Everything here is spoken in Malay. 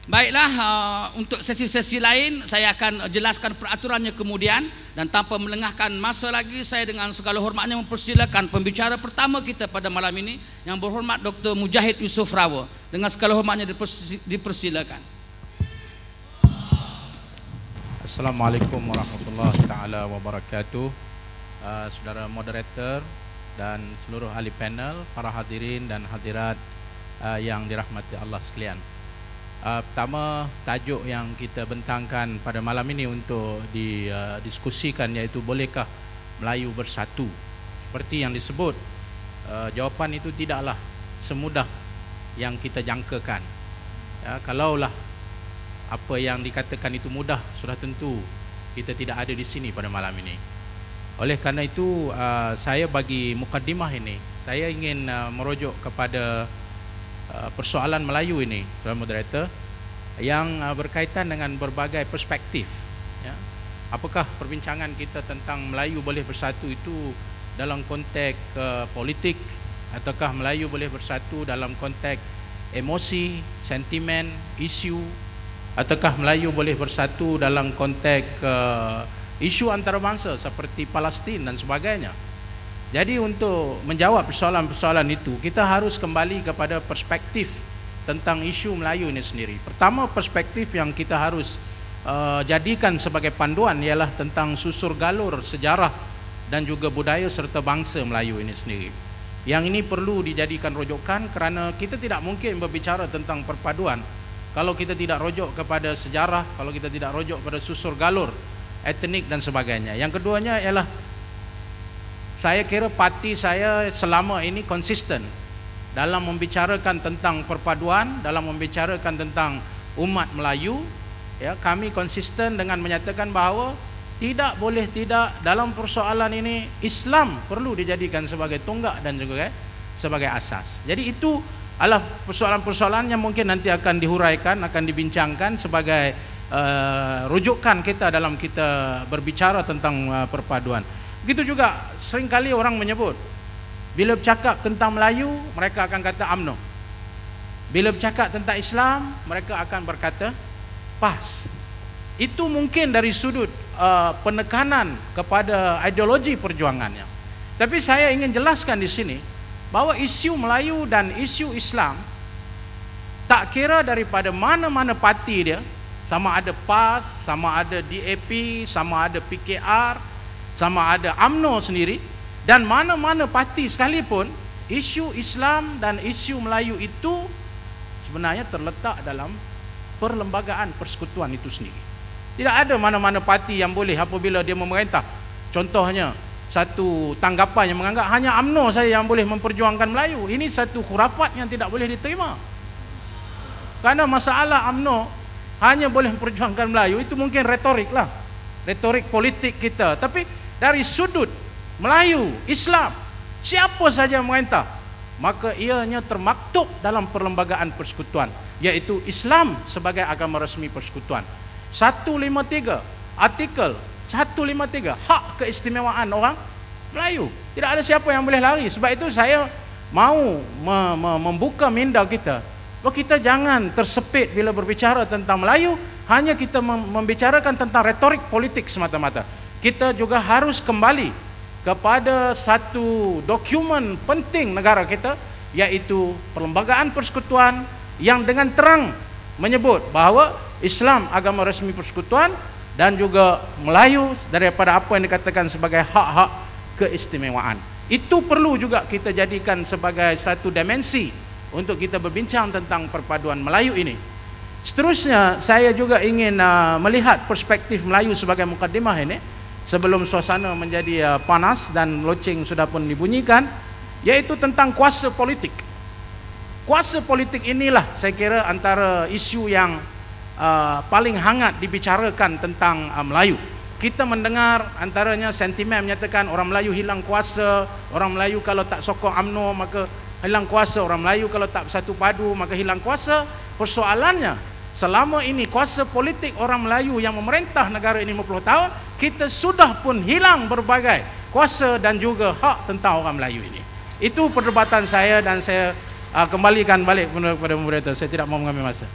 Baiklah, untuk sesi-sesi lain saya akan jelaskan peraturannya kemudian, dan tanpa melengahkan masa lagi, saya dengan segala hormatnya mempersilakan pembicara pertama kita pada malam ini, yang berhormat Dr. Mujahid Yusof Rawa. Dengan segala hormatnya dipersilakan. Assalamualaikum warahmatullahi taala wabarakatuh. Saudara moderator dan seluruh ahli panel, para hadirin dan hadirat yang dirahmati Allah sekalian. Pertama, tajuk yang kita bentangkan pada malam ini untuk didiskusikan iaitu bolehkah Melayu bersatu. Seperti yang disebut, jawapan itu tidaklah semudah yang kita jangkakan. Ya, kalaulah apa yang dikatakan itu mudah, sudah tentu kita tidak ada di sini pada malam ini. Oleh kerana itu, saya bagi mukadimah ini, saya ingin merujuk kepada persoalan Melayu ini, saudara moderator, yang berkaitan dengan berbagai perspektif. Ya. Apakah perbincangan kita tentang Melayu boleh bersatu itu dalam konteks politik, ataukah Melayu boleh bersatu dalam konteks emosi, sentimen, isu, ataukah Melayu boleh bersatu dalam konteks isu antarabangsa seperti Palestin dan sebagainya. Jadi untuk menjawab persoalan-persoalan itu, kita harus kembali kepada perspektif tentang isu Melayu ini sendiri. Pertama, perspektif yang kita harus jadikan sebagai panduan ialah tentang susur galur sejarah dan juga budaya serta bangsa Melayu ini sendiri. Yang ini perlu dijadikan rujukan kerana kita tidak mungkin berbicara tentang perpaduan kalau kita tidak rujuk kepada sejarah, kalau kita tidak rujuk pada susur galur etnik dan sebagainya. Yang keduanya ialah, saya kira parti saya selama ini konsisten dalam membicarakan tentang perpaduan, dalam membicarakan tentang umat Melayu. Ya, kami konsisten dengan menyatakan bahawa tidak boleh tidak dalam persoalan ini Islam perlu dijadikan sebagai tonggak dan juga sebagai asas. Jadi itu adalah persoalan-persoalan yang mungkin nanti akan dihuraikan, akan dibincangkan sebagai rujukan kita dalam kita berbicara tentang perpaduan. Begitu juga seringkali orang menyebut, bila bercakap tentang Melayu, mereka akan kata UMNO. Bila bercakap tentang Islam, mereka akan berkata PAS. Itu mungkin dari sudut penekanan kepada ideologi perjuangannya. Tapi saya ingin jelaskan di sini bahawa isu Melayu dan isu Islam, tak kira daripada mana-mana parti dia, sama ada PAS, sama ada DAP, sama ada PKR, sama ada UMNO sendiri, dan mana-mana parti sekalipun, isu Islam dan isu Melayu itu sebenarnya terletak dalam perlembagaan persekutuan itu sendiri. Tidak ada mana-mana parti yang boleh apabila dia memerintah, contohnya satu tanggapan yang menganggap hanya UMNO saja yang boleh memperjuangkan Melayu. Ini satu khurafat yang tidak boleh diterima. Kerana masalah UMNO hanya boleh memperjuangkan Melayu itu mungkin retorik lah, retorik politik kita. Tapi dari sudut Melayu, Islam, siapa saja yang merintah, maka ianya termaktub dalam perlembagaan persekutuan, iaitu Islam sebagai agama resmi persekutuan. 153, artikel 153, hak keistimewaan orang Melayu. Tidak ada siapa yang boleh lari. Sebab itu saya mau membuka minda kita, bahawa kita jangan tersepit bila berbicara tentang Melayu, hanya kita membicarakan tentang retorik politik semata-mata. Kita juga harus kembali kepada satu dokumen penting negara kita, iaitu perlembagaan persekutuan yang dengan terang menyebut bahawa Islam agama resmi persekutuan dan juga Melayu daripada apa yang dikatakan sebagai hak-hak keistimewaan. Itu perlu juga kita jadikan sebagai satu dimensi untuk kita berbincang tentang perpaduan Melayu ini. Seterusnya, saya juga ingin melihat perspektif Melayu sebagai mukadimah ini sebelum suasana menjadi panas dan loceng sudah pun dibunyikan, yaitu tentang kuasa politik. Kuasa politik inilah saya kira antara isu yang paling hangat dibicarakan tentang Melayu. Kita mendengar antaranya sentimen menyatakan orang Melayu hilang kuasa, orang Melayu kalau tak sokong UMNO maka hilang kuasa, orang Melayu kalau tak bersatu padu maka hilang kuasa. Persoalannya, selama ini kuasa politik orang Melayu yang memerintah negara ini 50 tahun, kita sudah pun hilang berbagai kuasa dan juga hak tentang orang Melayu ini. Itu perdebatan saya dan saya kembalikan balik kepada moderator. Saya tidak mau mengambil masa.